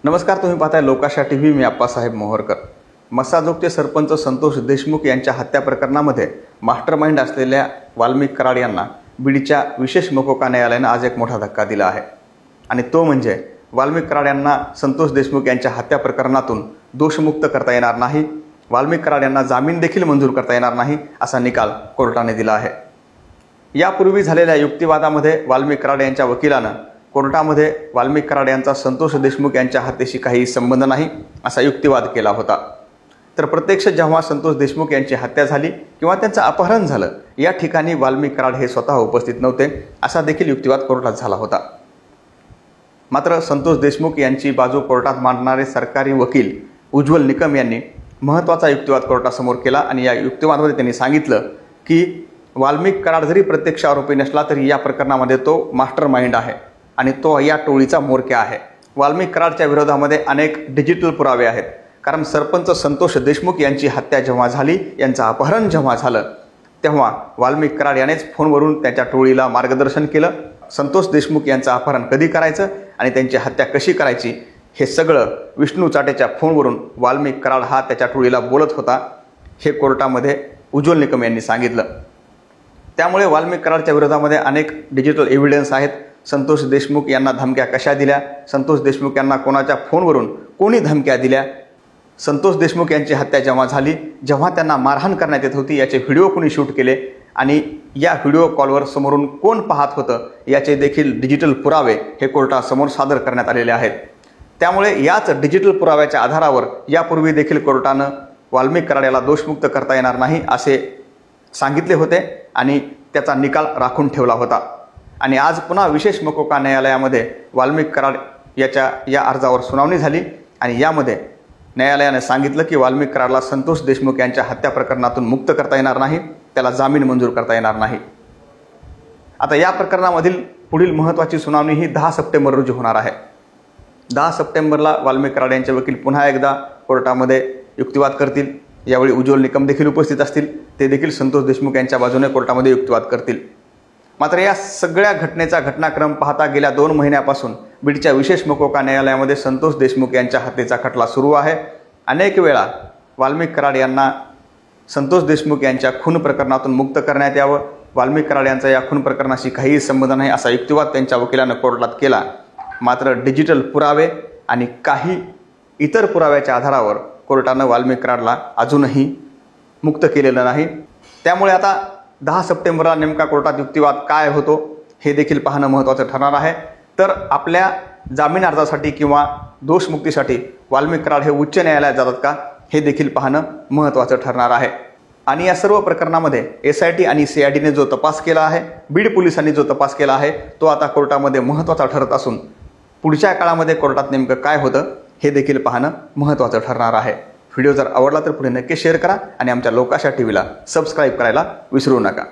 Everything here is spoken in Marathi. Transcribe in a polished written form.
नमस्कार, तुम्ही पाहताय लोकाशा टीव्ही. मी आप्पासाहेब मोहोरकर. मस्साजोगचे सरपंच संतोष देशमुख यांच्या हत्या प्रकरणामध्ये मास्टरमाइंड असलेल्या वाल्मिक कराड यांना बीडच्या विशेष मकोका न्यायालयाने आज एक मोठा धक्का दिला आहे. आणि तो म्हणजे वाल्मिक कराड यांना संतोष देशमुख यांच्या हत्या प्रकरणातून दोषमुक्त करता येणार नाही, वाल्मिक कराड यांना जामीन देखील मंजूर करता येणार नाही असा निकाल कोर्टाने दिला आहे. यापूर्वी झालेल्या युक्तिवादामध्ये वाल्मिक कराड यांच्या वकिलानं कोर्टामध्ये वाल्मिक कराड यांचा संतोष देशमुख यांच्या हत्येशी काही संबंध नाही असा युक्तिवाद केला होता. तर प्रत्यक्ष जेव्हा संतोष देशमुख यांची हत्या झाली किंवा त्यांचं अपहरण झालं, या ठिकाणी वाल्मिक कराड हे स्वतः उपस्थित नव्हते असा देखील युक्तिवाद कोर्टात झाला होता. मात्र संतोष देशमुख यांची बाजू कोर्टात मांडणारे सरकारी वकील उज्ज्वल निकम यांनी महत्त्वाचा युक्तिवाद कोर्टासमोर केला आणि या युक्तिवादामध्ये त्यांनी सांगितलं की वाल्मिक कराड जरी प्रत्यक्ष आरोपी नसला तरी या प्रकरणामध्ये तो मास्टर माइंड आहे आणि तो या टोळीचा म्होरक्या आहे. वाल्मिक कराडच्या विरोधामध्ये अनेक डिजिटल पुरावे आहेत. कारण सरपंच संतोष देशमुख यांची हत्या जेव्हा झाली, यांचं अपहरण जेव्हा झालं, तेव्हा वाल्मिक कराड यानेच फोनवरून त्याच्या टोळीला मार्गदर्शन केलं. संतोष देशमुख यांचं अपहरण कधी करायचं आणि त्यांची हत्या कशी करायची हे सगळं विष्णू चाटेच्या फोनवरून वाल्मिक कराड हा त्याच्या टोळीला बोलत होता, हे कोर्टामध्ये उज्ज्वल निकम यांनी सांगितलं. त्यामुळे वाल्मिक कराडच्या विरोधामध्ये अनेक डिजिटल एव्हिडन्स आहेत. संतोष देशमुख यांना धमक्या कशा दिल्या, संतोष देशमुख यांना कोणाच्या फोनवरून कोणी धमक्या दिल्या, संतोष देशमुख यांची हत्या जेव्हा झाली, जेव्हा त्यांना मारहाण करण्यात येत होती याचे व्हिडिओ कोणी शूट केले आणि या व्हिडिओ कॉलवर समोरून कोण पाहत होतं याचे देखील डिजिटल पुरावे हे कोर्टासमोर सादर करण्यात आलेले आहेत. त्यामुळे याच डिजिटल पुराव्याच्या आधारावर यापूर्वी देखील कोर्टानं वाल्मिक कराड याला दोषमुक्त करता येणार नाही असे सांगितले होते आणि त्याचा निकाल राखून ठेवला होता. आणि आज पुन्हा विशेष मकोका न्यायालयामध्ये वाल्मिक कराड याच्या या अर्जावर सुनावणी झाली आणि यामध्ये न्यायालयाने सांगितलं की वाल्मिक कराडला संतोष देशमुख यांच्या हत्या प्रकरणातून मुक्त करता येणार नाही, त्याला जामीन मंजूर करता येणार नाही. आता या प्रकरणामधील पुढील महत्त्वाची सुनावणी ही 10 सप्टेंबर रोजी होणार आहे. 10 सप्टेंबरला वाल्मिक कराड यांचे वकील पुन्हा एकदा कोर्टामध्ये युक्तिवाद करतील. यावेळी उज्ज्वल निकम देखील उपस्थित असतील. ते देखील संतोष देशमुख यांच्या बाजूने कोर्टामध्ये युक्तिवाद करतील. मात्र या सगळ्या घटनेचा घटनाक्रम पाहता गेल्या 2 महिन्यापासून बीडच्या विशेष मकोका न्यायालयामध्ये संतोष देशमुख यांच्या हत्येचा खटला सुरू आहे. अनेक वेळा वाल्मिक कराड यांना संतोष देशमुख यांच्या खून प्रकरणातून मुक्त करण्यात यावं, वाल्मिक कराड यांचा या खून प्रकरणाशी काहीही संबंध नाही असा युक्तिवाद त्यांच्या वकिलानं कोर्टात केला. मात्र डिजिटल पुरावे आणि काही इतर पुराव्याच्या आधारावर कोर्टानं वाल्मिक कराडला अजूनही मुक्त केलेलं नाही. त्यामुळे आता 10 सप्टेंबरला नेमका कोर्टात युक्तिवाद काय होतो हे देखील पाहणं महत्त्वाचं ठरणार आहे. तर आपल्या जामीन अर्जासाठी किंवा दोषमुक्तीसाठी वाल्मिक कराड हे उच्च न्यायालयात जातात का हे देखील पाहणं महत्त्वाचं ठरणार आहे. आणि या सर्व प्रकरणामध्ये SIT आणि CIDने जो तपास केला आहे, बीड पोलिसांनी जो तपास केला आहे, तो आता कोर्टामध्ये महत्त्वाचा ठरत असून पुढच्या काळामध्ये कोर्टात नेमकं काय होतं हे देखील पाहणं महत्त्वाचं ठरणार आहे. व्हिडिओ जर आवडला तर पुढे नक्की शेअर करा आणि आमच्या लोकाशा टीव्हीला सबस्क्राईब करायला विसरू नका.